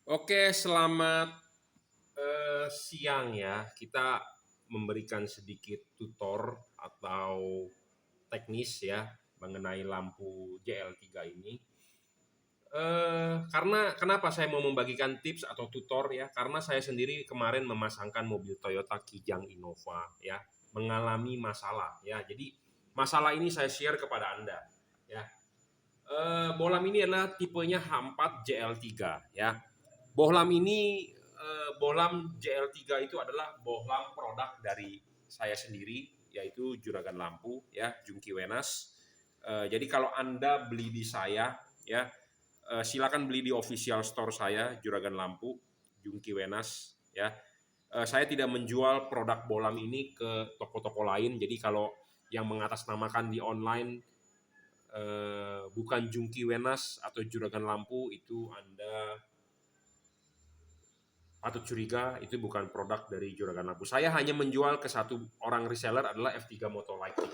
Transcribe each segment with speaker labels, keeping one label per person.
Speaker 1: Oke, selamat siang ya. Kita memberikan sedikit tutor atau teknis ya mengenai lampu JL3 ini. Karena kenapa saya mau membagikan tips atau tutor ya? Karena saya sendiri kemarin memasangkan mobil Toyota Kijang Innova ya, mengalami masalah ya. Jadi masalah ini saya share kepada Anda ya. Bohlam ini adalah tipenya H4 JL3 ya. Bohlam ini Bohlam JL3 itu adalah bohlam produk dari saya sendiri, yaitu juragan lampu ya, Jungki Wenas. Jadi kalau Anda beli di saya ya, silakan beli di official store saya, juragan lampu Jungki Wenas ya. Saya tidak menjual produk bohlam ini ke toko-toko lain. Jadi kalau yang mengatasnamakan di online bukan Jungki Wenas atau juragan lampu, itu Anda patut curiga itu bukan produk dari juragan lampu. Saya hanya menjual ke satu orang reseller, adalah F3 Moto Lighting.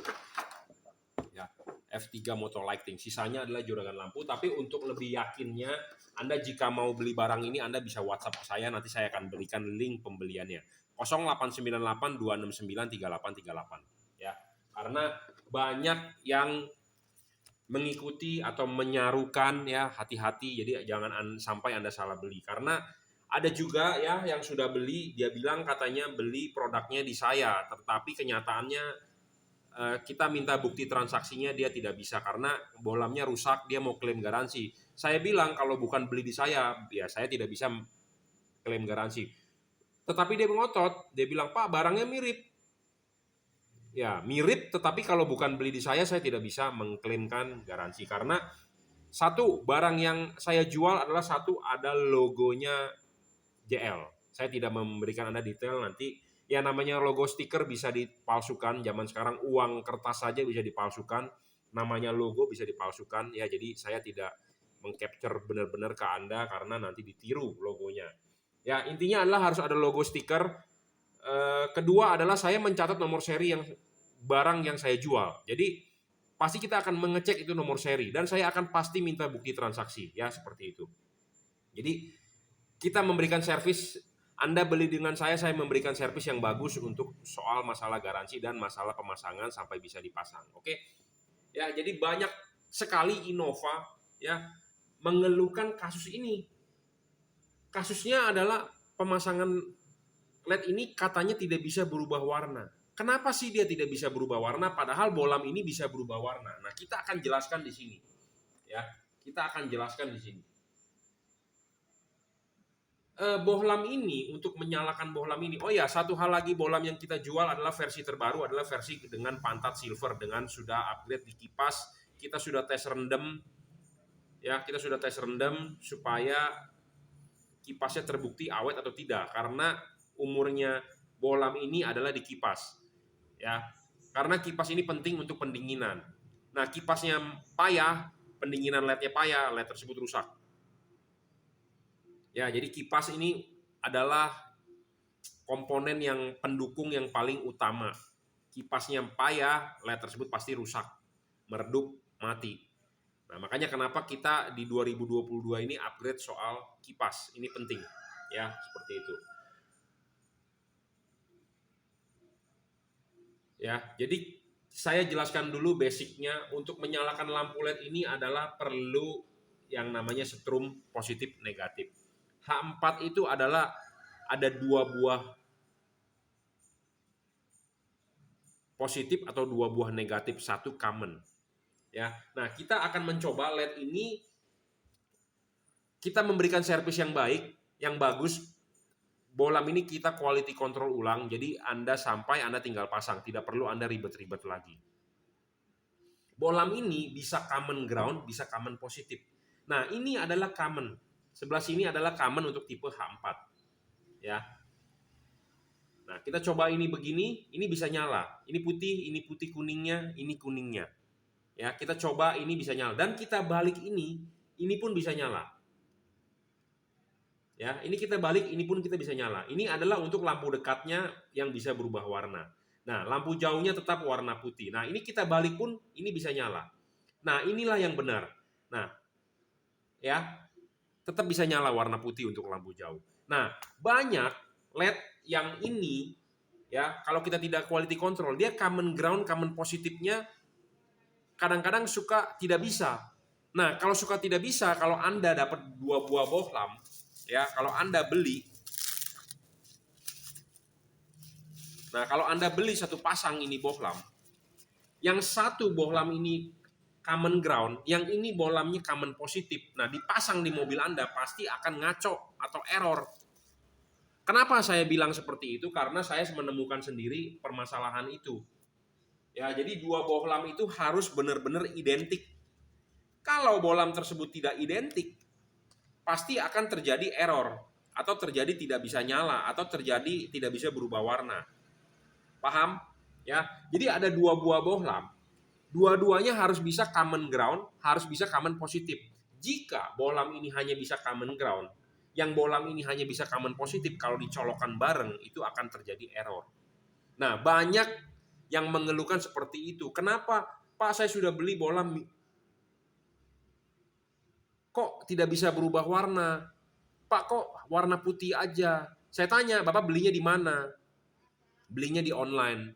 Speaker 1: Ya, F3 Moto Lighting. Sisanya adalah juragan lampu. Tapi untuk lebih yakinnya, Anda jika mau beli barang ini, Anda bisa WhatsApp saya. Nanti saya akan berikan link pembeliannya. 0898 269 3838. Ya, karena banyak yang mengikuti atau menyarukan ya, hati-hati. Jadi jangan sampai Anda salah beli. Karena ada juga ya yang sudah beli, dia bilang katanya beli produknya di saya, tetapi kenyataannya kita minta bukti transaksinya, dia tidak bisa karena bohlamnya rusak, dia mau klaim garansi. Saya bilang kalau bukan beli di saya, ya saya tidak bisa klaim garansi. Tetapi dia mengotot, dia bilang, "Pak, barangnya mirip." Ya, mirip, tetapi kalau bukan beli di saya tidak bisa mengklaimkan garansi. Karena satu, barang yang saya jual adalah satu, ada logonya JL. Saya tidak memberikan Anda detail, nanti ya namanya logo stiker bisa dipalsukan. Zaman sekarang uang kertas saja bisa dipalsukan, namanya logo bisa dipalsukan ya. Jadi saya tidak mengcapture benar-benar ke Anda karena nanti ditiru logonya. Ya, intinya adalah harus ada logo stiker. Kedua adalah saya mencatat nomor seri yang barang yang saya jual. Jadi pasti kita akan mengecek itu nomor seri, dan saya akan pasti minta bukti transaksi ya, seperti itu. Jadi kita memberikan servis, Anda beli dengan saya memberikan servis yang bagus untuk soal masalah garansi dan masalah pemasangan sampai bisa dipasang. Oke. Ya, jadi banyak sekali Innova ya mengeluhkan kasus ini. Kasusnya adalah pemasangan LED ini katanya tidak bisa berubah warna. Kenapa sih dia tidak bisa berubah warna padahal bohlam ini bisa berubah warna? Nah, kita akan jelaskan di sini. Ya, kita akan jelaskan di sini. Bohlam ini, untuk menyalakan bohlam ini, oh ya, satu hal lagi, bohlam yang kita jual adalah versi terbaru, adalah versi dengan pantat silver, dengan sudah upgrade di kipas. Kita sudah tes rendam ya, kita sudah tes rendam supaya kipasnya terbukti awet atau tidak, karena umurnya bohlam ini adalah di kipas ya, karena kipas ini penting untuk pendinginan. Nah, kipasnya payah, pendinginan LED-nya payah, LED tersebut rusak. Ya, jadi kipas ini adalah komponen yang pendukung yang paling utama. Kipasnya payah, LED tersebut pasti rusak, meredup, mati. Nah, makanya kenapa kita di 2022 ini upgrade soal kipas. Ini penting. Ya, seperti itu. Ya, jadi saya jelaskan dulu basicnya. Untuk menyalakan lampu LED ini adalah perlu yang namanya setrum positif negatif. H4 itu adalah ada dua buah positif atau dua buah negatif, satu common. Ya, nah kita akan mencoba LED ini, kita memberikan servis yang baik, yang bagus. Bohlam ini kita quality control ulang, jadi Anda tinggal pasang, tidak perlu Anda ribet-ribet lagi. Bohlam ini bisa common ground, bisa common positif. Nah, ini adalah common. Sebelah sini adalah common untuk tipe H4. Ya. Nah, kita coba ini begini, ini bisa nyala. Ini putih kuningnya, ini kuningnya. Ya, kita coba ini bisa nyala, dan kita balik ini pun bisa nyala. Ya, ini kita balik, ini pun kita bisa nyala. Ini adalah untuk lampu dekatnya yang bisa berubah warna. Nah, lampu jauhnya tetap warna putih. Nah, ini kita balik pun ini bisa nyala. Nah, inilah yang benar. Nah, ya. tetap bisa nyala warna putih untuk lampu jauh. Nah, banyak LED yang ini ya, kalau kita tidak quality control, dia common ground, common positifnya kadang-kadang suka tidak bisa. Nah, kalau suka tidak bisa, kalau Anda dapat 2 buah bohlam, ya, kalau Anda beli, nah kalau Anda beli 1 pasang ini bohlam, yang 1 bohlam ini common ground, yang ini bohlamnya common positif. Nah, dipasang di mobil Anda pasti akan ngaco atau error. Kenapa saya bilang seperti itu? Karena saya menemukan sendiri permasalahan itu. Ya, jadi 2 bohlam itu harus benar-benar identik. Kalau bohlam tersebut tidak identik, pasti akan terjadi error atau terjadi tidak bisa nyala atau terjadi tidak bisa berubah warna. Paham? Ya. Jadi ada 2 buah bohlam. Dua-duanya harus bisa common ground, harus bisa common positif. Jika bohlam ini hanya bisa common ground, yang bohlam ini hanya bisa common positif, kalau dicolokkan bareng itu akan terjadi error. Nah, banyak yang mengeluhkan seperti itu. Kenapa? Pak, saya sudah beli bohlam kok tidak bisa berubah warna? Pak, kok warna putih aja? Saya tanya, Bapak belinya di mana? Belinya di online.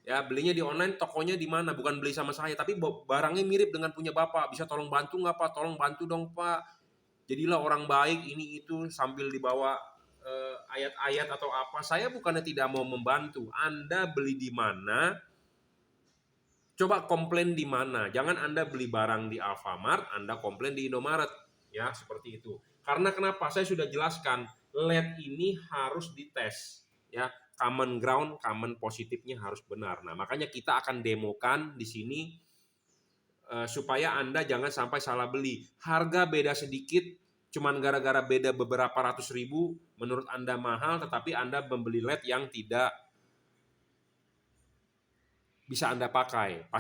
Speaker 1: Ya, belinya di online, tokonya di mana? Bukan beli sama saya, tapi barangnya mirip dengan punya Bapak. Bisa tolong bantu nggak, Pak? Tolong bantu dong, Pak. Jadilah orang baik ini itu sambil dibawa ayat-ayat atau apa. Saya bukannya tidak mau membantu. Anda beli di mana? Coba komplain di mana. Jangan Anda beli barang di Alfamart, Anda komplain di Indomaret. Ya, seperti itu. Karena kenapa? Saya sudah jelaskan, LED ini harus dites. Ya, common ground, common positifnya harus benar. Nah, makanya kita akan demokan di sini supaya Anda jangan sampai salah beli. Harga beda sedikit, cuman gara-gara beda beberapa ratus ribu, menurut Anda mahal, tetapi Anda membeli LED yang tidak bisa Anda pakai.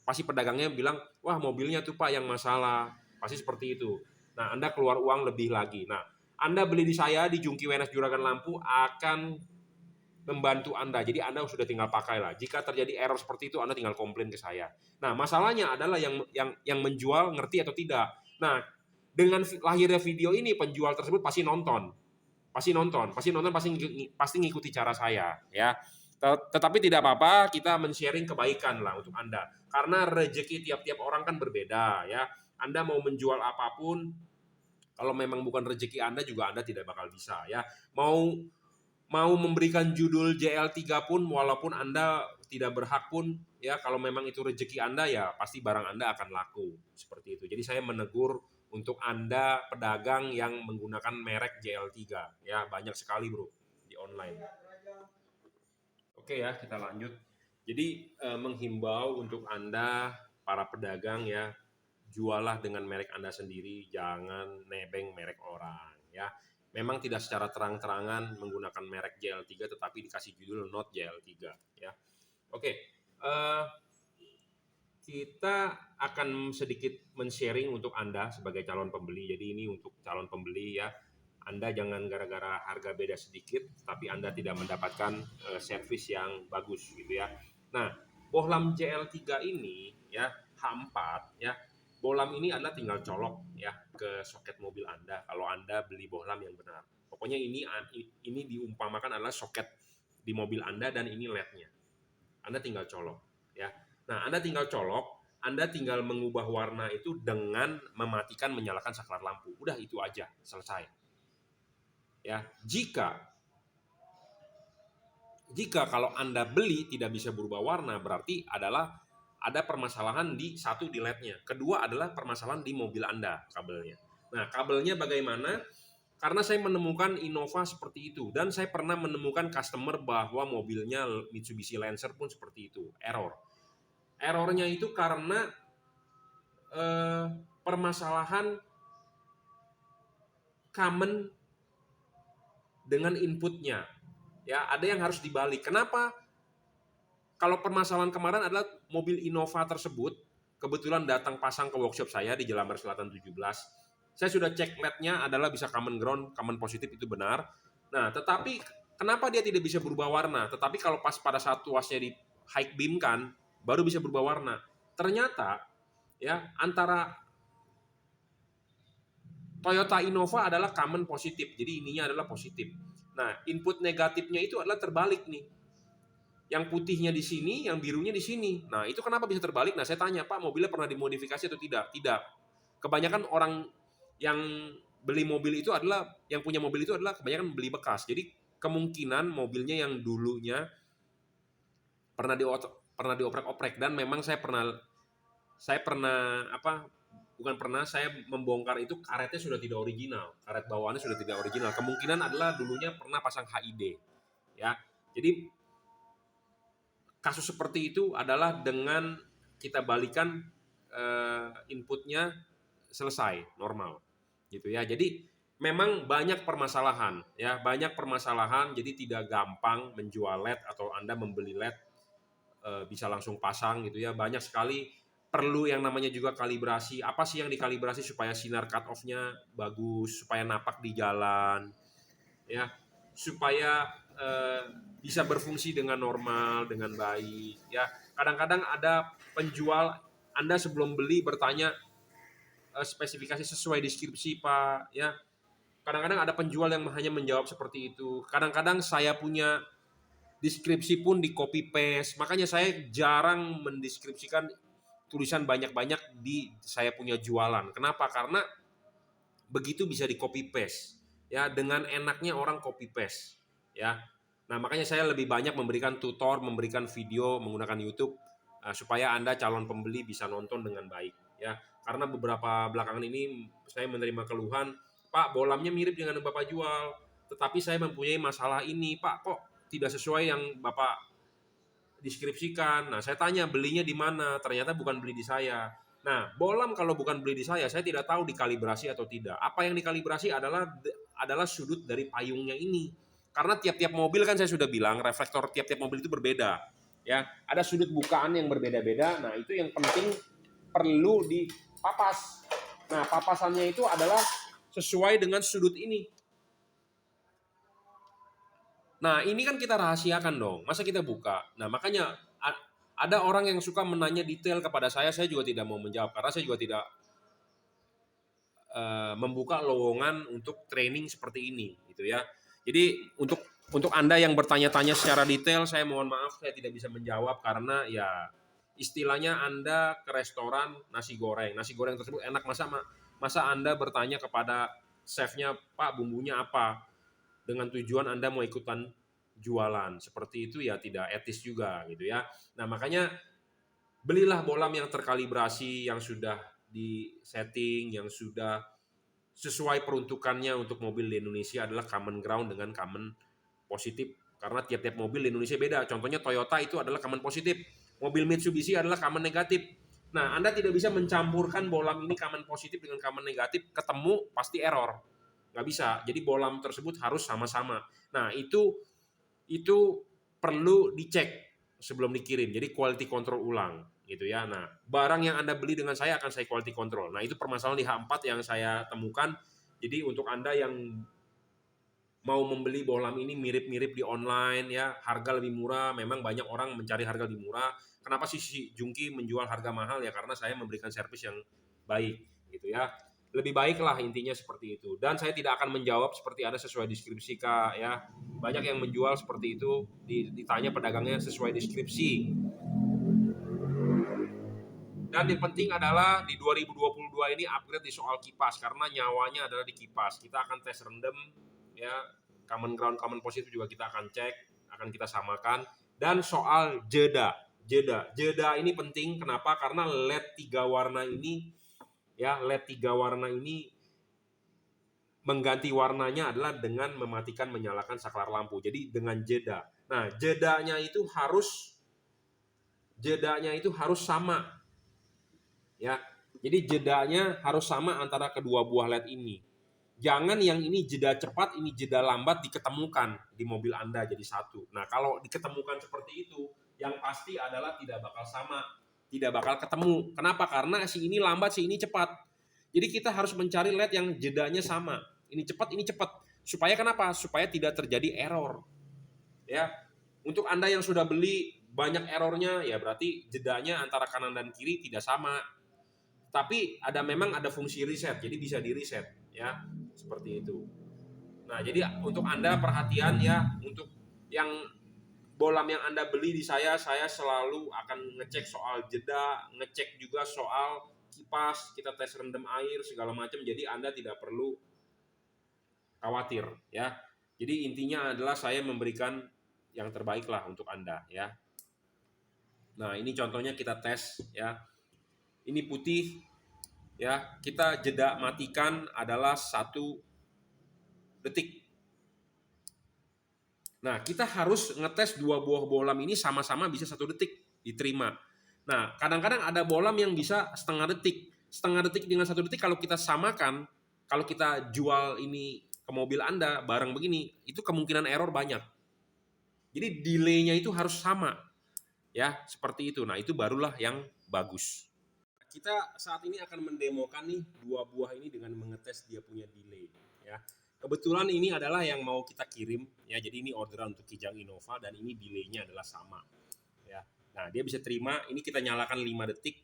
Speaker 1: Pasti pedagangnya bilang, wah mobilnya tuh Pak yang masalah. Pasti seperti itu. Nah, Anda keluar uang lebih lagi. Nah, Anda beli di saya, di Jungki WNS Juragan Lampu, akan membantu Anda. Jadi Anda sudah tinggal pakai lah. Jika terjadi error seperti itu, Anda tinggal komplain ke saya. Nah, masalahnya adalah yang menjual ngerti atau tidak. Nah, dengan lahirnya video ini, penjual tersebut pasti nonton. Pasti ngikuti cara saya, ya. Tetapi tidak apa-apa, kita men-sharing kebaikan lah untuk Anda. Karena rezeki tiap-tiap orang kan berbeda, ya. Anda mau menjual apapun, kalau memang bukan rezeki Anda juga Anda tidak bakal bisa, ya. Mau memberikan judul JL3 pun, walaupun Anda tidak berhak pun, ya, kalau memang itu rezeki Anda, ya pasti barang Anda akan laku. Seperti itu. Jadi saya menegur untuk Anda pedagang yang menggunakan merek JL3, ya, banyak sekali bro di online. Oke ya, kita lanjut. Jadi menghimbau untuk Anda para pedagang, ya, jualah dengan merek Anda sendiri, jangan nebeng merek orang, ya. Memang tidak secara terang-terangan menggunakan merek JL3 tetapi dikasih judul not JL3, ya. Oke. Kita akan sedikit men-sharing untuk Anda sebagai calon pembeli. Jadi ini untuk calon pembeli, ya. Anda jangan gara-gara harga beda sedikit, tapi Anda tidak mendapatkan servis yang bagus, gitu ya. Nah, bohlam JL3 ini, ya, H4, ya, bohlam ini Anda tinggal colok, ya, ke soket mobil Anda kalau Anda beli bohlam yang benar. Pokoknya ini diumpamakan adalah soket di mobil Anda dan ini LED-nya. Anda tinggal colok, ya. Nah, Anda tinggal colok, Anda tinggal mengubah warna itu dengan mematikan menyalakan saklar lampu. Udah itu aja, selesai. Ya, jika kalau Anda beli tidak bisa berubah warna, berarti adalah ada permasalahan di satu di LED-nya. Kedua adalah permasalahan di mobil Anda, kabelnya. Nah, kabelnya bagaimana? Karena saya menemukan Innova seperti itu, dan saya pernah menemukan customer bahwa mobilnya Mitsubishi Lancer pun seperti itu, error. Errornya itu karena permasalahan common dengan inputnya. Ya, ada yang harus dibalik. Kenapa? Kalau permasalahan kemarin adalah mobil Innova tersebut kebetulan datang pasang ke workshop saya di Jelambar Selatan 17. Saya sudah cek LED-nya adalah bisa common ground, common positif, itu benar. Nah, tetapi kenapa dia tidak bisa berubah warna? Tetapi kalau pas pada saat tuasnya di high beam kan, baru bisa berubah warna. Ternyata, ya, antara Toyota Innova adalah common positif, jadi ininya adalah positif. Nah, input negatifnya itu adalah terbalik nih. Yang putihnya di sini, yang birunya di sini. Nah, itu kenapa bisa terbalik? Nah, saya tanya, Pak, mobilnya pernah dimodifikasi atau tidak? Tidak. Kebanyakan orang yang beli mobil itu adalah, yang punya mobil itu adalah kebanyakan beli bekas. Jadi, kemungkinan mobilnya yang dulunya pernah dioprek-oprek, dan memang saya pernah saya membongkar itu, karetnya sudah tidak original, karet bawaannya sudah tidak original. Kemungkinan adalah dulunya pernah pasang HID, ya. Jadi kasus seperti itu adalah dengan kita balikan inputnya, selesai normal, gitu ya. Jadi memang banyak permasalahan, ya, banyak permasalahan. Jadi tidak gampang menjual LED atau Anda membeli LED bisa langsung pasang, gitu ya. Banyak sekali perlu yang namanya juga kalibrasi. Apa sih yang dikalibrasi supaya sinar cut off-nya bagus, supaya napak di jalan, ya, supaya bisa berfungsi dengan normal, dengan baik, ya. Kadang-kadang ada penjual, Anda sebelum beli bertanya spesifikasi sesuai deskripsi, Pak, ya. Kadang-kadang ada penjual yang hanya menjawab seperti itu. Kadang-kadang saya punya deskripsi pun di copy paste. Makanya saya jarang mendeskripsikan tulisan banyak-banyak di saya punya jualan. Kenapa? Karena begitu bisa di copy paste, ya, dengan enaknya orang copy paste, ya. Nah, makanya saya lebih banyak memberikan tutor, memberikan video menggunakan YouTube supaya Anda calon pembeli bisa nonton dengan baik, ya. Karena beberapa belakangan ini saya menerima keluhan, Pak, bolamnya mirip dengan yang Bapak jual, tetapi saya mempunyai masalah ini, Pak, kok tidak sesuai yang Bapak deskripsikan. Nah, saya tanya belinya di mana, ternyata bukan beli di saya. Nah, bolam kalau bukan beli di saya tidak tahu dikalibrasi atau tidak. Apa yang dikalibrasi adalah sudut dari payungnya ini. Karena tiap-tiap mobil, kan saya sudah bilang, reflektor tiap-tiap mobil itu berbeda. Ya, ada sudut bukaan yang berbeda-beda. Nah, itu yang penting perlu dipapas. Nah, papasannya itu adalah sesuai dengan sudut ini. Nah, ini kan kita rahasiakan dong, masa kita buka? Nah, makanya ada orang yang suka menanya detail kepada saya juga tidak mau menjawab, karena saya juga tidak membuka lowongan untuk training seperti ini, gitu ya. Jadi untuk Anda yang bertanya-tanya secara detail, saya mohon maaf, saya tidak bisa menjawab, karena ya istilahnya Anda ke restoran nasi goreng tersebut enak, masa Anda bertanya kepada chefnya, Pak, bumbunya apa? Dengan tujuan Anda mau ikutan jualan. Seperti itu ya tidak etis juga, gitu ya. Nah, makanya belilah bolam yang terkalibrasi, yang sudah di setting, yang sudah sesuai peruntukannya. Untuk mobil di Indonesia adalah common ground dengan common positif. Karena tiap-tiap mobil di Indonesia beda. Contohnya Toyota itu adalah common positif. Mobil Mitsubishi adalah common negatif. Nah, Anda tidak bisa mencampurkan bolam ini common positif dengan common negatif, ketemu pasti error. Nggak bisa. Jadi bolam tersebut harus sama-sama. Nah, itu perlu dicek sebelum dikirim. Jadi quality control ulang, gitu ya. Nah, barang yang Anda beli dengan saya akan saya quality control. Nah, itu permasalahan di H4 yang saya temukan. Jadi untuk Anda yang mau membeli bohlam ini mirip-mirip di online, ya, harga lebih murah. Memang banyak orang mencari harga lebih murah. Kenapa sih si Jungki menjual harga mahal? Ya karena saya memberikan servis yang baik, gitu ya. Lebih baiklah, intinya seperti itu. Dan saya tidak akan menjawab seperti ada sesuai deskripsi, Kak, ya. Banyak yang menjual seperti itu, ditanya pedagangnya sesuai deskripsi. Dan yang penting adalah di 2022 ini upgrade di soal kipas, karena nyawanya adalah di kipas. Kita akan tes rendem, ya, common ground, common positif juga kita akan cek, akan kita samakan. Dan soal jeda ini penting. Kenapa? Karena LED 3 warna ini, ya, LED 3 warna ini mengganti warnanya adalah dengan mematikan menyalakan saklar lampu. Jadi dengan jeda. Nah, jedanya itu harus sama. Ya, jadi jedanya harus sama antara kedua buah LED ini. Jangan yang ini jeda cepat, ini jeda lambat diketemukan di mobil Anda jadi satu. Nah, kalau diketemukan seperti itu, yang pasti adalah tidak bakal sama, tidak bakal ketemu. Kenapa? Karena si ini lambat, si ini cepat. Jadi kita harus mencari LED yang jedanya sama. Ini cepat. Supaya kenapa? Supaya tidak terjadi error. Ya, untuk Anda yang sudah beli banyak errornya, ya berarti jedanya antara kanan dan kiri tidak sama. Tapi memang ada fungsi reset, jadi bisa di reset. ya, seperti itu. Nah, jadi untuk Anda perhatian ya, untuk yang bolam yang Anda beli di saya selalu akan ngecek soal jeda, ngecek juga soal kipas, kita tes rendam air segala macam, jadi Anda tidak perlu khawatir ya. Jadi intinya adalah saya memberikan yang terbaik lah untuk Anda ya. Nah, ini contohnya kita tes ya. Ini putih ya, kita jeda matikan adalah 1 detik. Nah, kita harus ngetes 2 buah bolam ini sama-sama bisa 1 detik diterima. Nah, kadang-kadang ada bolam yang bisa setengah detik. Setengah detik dengan 1 detik kalau kita samakan, kalau kita jual ini ke mobil Anda barang begini, itu kemungkinan error banyak. Jadi delay-nya itu harus sama. Ya, seperti itu. Nah, itu barulah yang bagus. Kita saat ini akan mendemokan nih 2 buah ini dengan mengetes dia punya delay ya. Kebetulan ini adalah yang mau kita kirim ya. Jadi ini orderan untuk Kijang Innova dan ini delay-nya adalah sama ya. Nah, dia bisa terima. Ini kita nyalakan 5 detik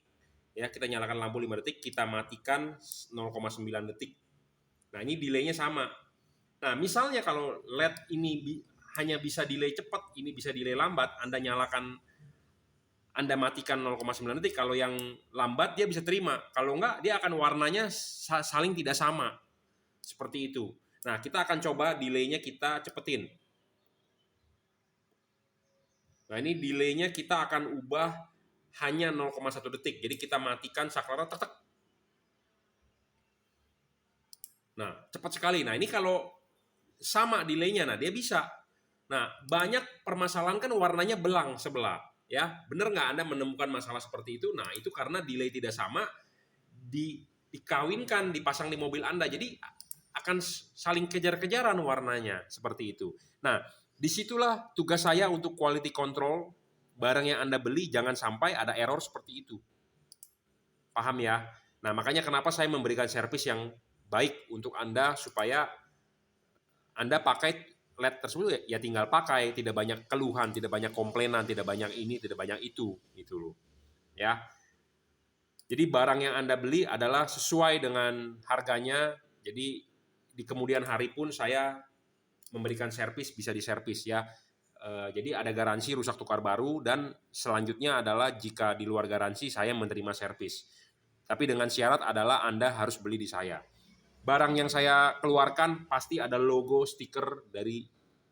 Speaker 1: ya, kita nyalakan lampu 5 detik, kita matikan 0,9 detik. Nah, ini delay-nya sama. Nah, misalnya kalau LED ini hanya bisa delay cepat, ini bisa delay lambat, Anda matikan 0,9 detik, kalau yang lambat dia bisa terima. Kalau enggak, dia akan warnanya saling tidak sama. Seperti itu. Nah, kita akan coba delay-nya kita cepetin. Nah, ini delay-nya kita akan ubah hanya 0,1 detik. Jadi kita matikan saklarnya tetek. Nah, cepat sekali. Nah, ini kalau sama delay-nya, nah dia bisa. Nah, banyak permasalahan kan warnanya belang sebelah. Ya, bener nggak Anda menemukan masalah seperti itu? Nah, itu karena delay tidak sama, dikawinkan, dipasang di mobil Anda. Jadi akan saling kejar-kejaran warnanya seperti itu. Nah, disitulah tugas saya untuk quality control barang yang Anda beli, jangan sampai ada error seperti itu. Paham ya? Nah, makanya kenapa saya memberikan servis yang baik untuk Anda supaya Anda pakai LED tersebut ya tinggal pakai, tidak banyak keluhan, tidak banyak komplainan, tidak banyak ini, tidak banyak itu, gitu loh. Ya. Jadi barang yang Anda beli adalah sesuai dengan harganya. Jadi di kemudian hari pun saya memberikan servis, bisa diservis ya. Jadi ada garansi rusak tukar baru dan selanjutnya adalah jika di luar garansi saya menerima servis. Tapi dengan syarat adalah Anda harus beli di saya. Barang yang saya keluarkan pasti ada logo stiker dari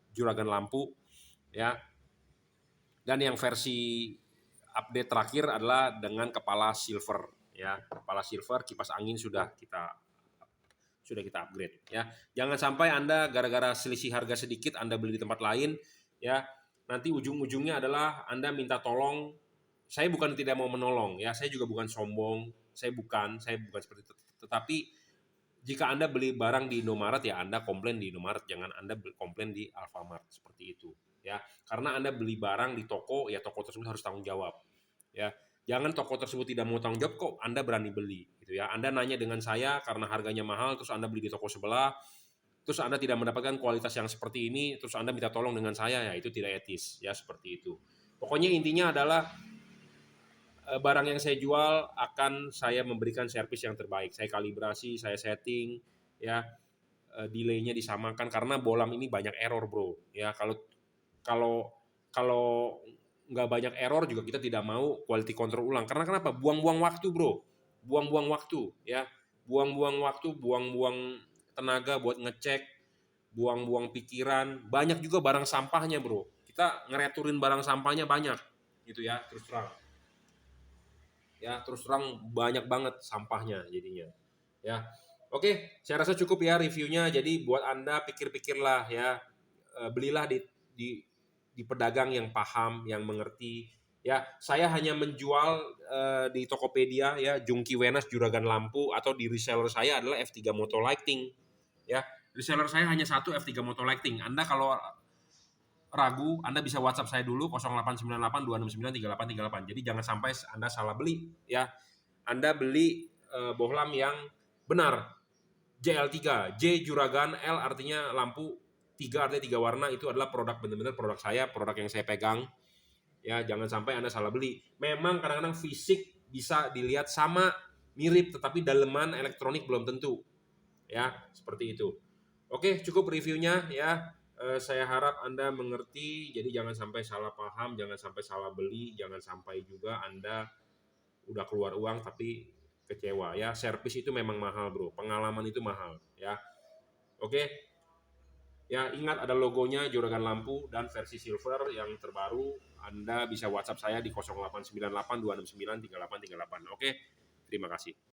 Speaker 1: Juragan Lampu ya. Dan yang versi update terakhir adalah dengan kepala silver ya. Kepala silver, kipas angin sudah kita upgrade ya. Jangan sampai Anda gara-gara selisih harga sedikit Anda beli di tempat lain ya. Nanti ujung-ujungnya adalah Anda minta tolong. Saya bukan tidak mau menolong ya. Saya juga bukan sombong. Saya bukan seperti itu. Tetapi jika Anda beli barang di Indomaret ya Anda komplain di Indomaret, jangan Anda komplain di Alfamart seperti itu ya. Karena Anda beli barang di toko ya toko tersebut harus tanggung jawab. Ya. Jangan toko tersebut tidak mau tanggung jawab kok Anda berani beli gitu ya. Anda nanya dengan saya karena harganya mahal terus Anda beli di toko sebelah, terus Anda tidak mendapatkan kualitas yang seperti ini, terus Anda minta tolong dengan saya ya itu tidak etis ya seperti itu. Pokoknya intinya adalah barang yang saya jual akan saya memberikan servis yang terbaik. Saya kalibrasi, saya setting, ya delay-nya disamakan karena bolam ini banyak error bro. Ya kalau kalau nggak banyak error juga kita tidak mau quality control ulang. Karena kenapa? Buang-buang waktu bro, buang-buang waktu, ya buang-buang waktu, buang-buang tenaga buat ngecek, buang-buang pikiran. Banyak juga barang sampahnya bro. Kita ngereturin barang sampahnya banyak, gitu ya terus terang. Ya terus terang banyak banget sampahnya jadinya ya. Oke, saya rasa cukup ya reviewnya. Jadi buat Anda pikir-pikirlah ya, belilah di pedagang yang paham, yang mengerti ya. Saya hanya menjual di Tokopedia ya, Jungki Wenas Juragan Lampu, atau di reseller saya adalah F3 Moto Lighting ya. Reseller saya hanya satu, F3 Moto Lighting. Anda kalau ragu, Anda bisa WhatsApp saya dulu 0898 269 3838. Jadi jangan sampai Anda salah beli ya. Anda beli bohlam yang benar. JL3, J Juragan, L artinya lampu, 3 artinya 3 warna, itu adalah produk benar-benar produk saya, produk yang saya pegang. Ya, jangan sampai Anda salah beli. Memang kadang-kadang fisik bisa dilihat sama, mirip, tetapi daleman elektronik belum tentu. Ya, seperti itu. Oke, cukup reviewnya ya. Saya harap Anda mengerti, jadi jangan sampai salah paham, jangan sampai salah beli, jangan sampai juga Anda udah keluar uang tapi kecewa ya. Servis itu memang mahal, Bro. Pengalaman itu mahal ya. Oke. Ya, ingat ada logonya Juragan Lampu dan versi silver yang terbaru. Anda bisa WhatsApp saya di 0898 269 3838. Oke. Terima kasih.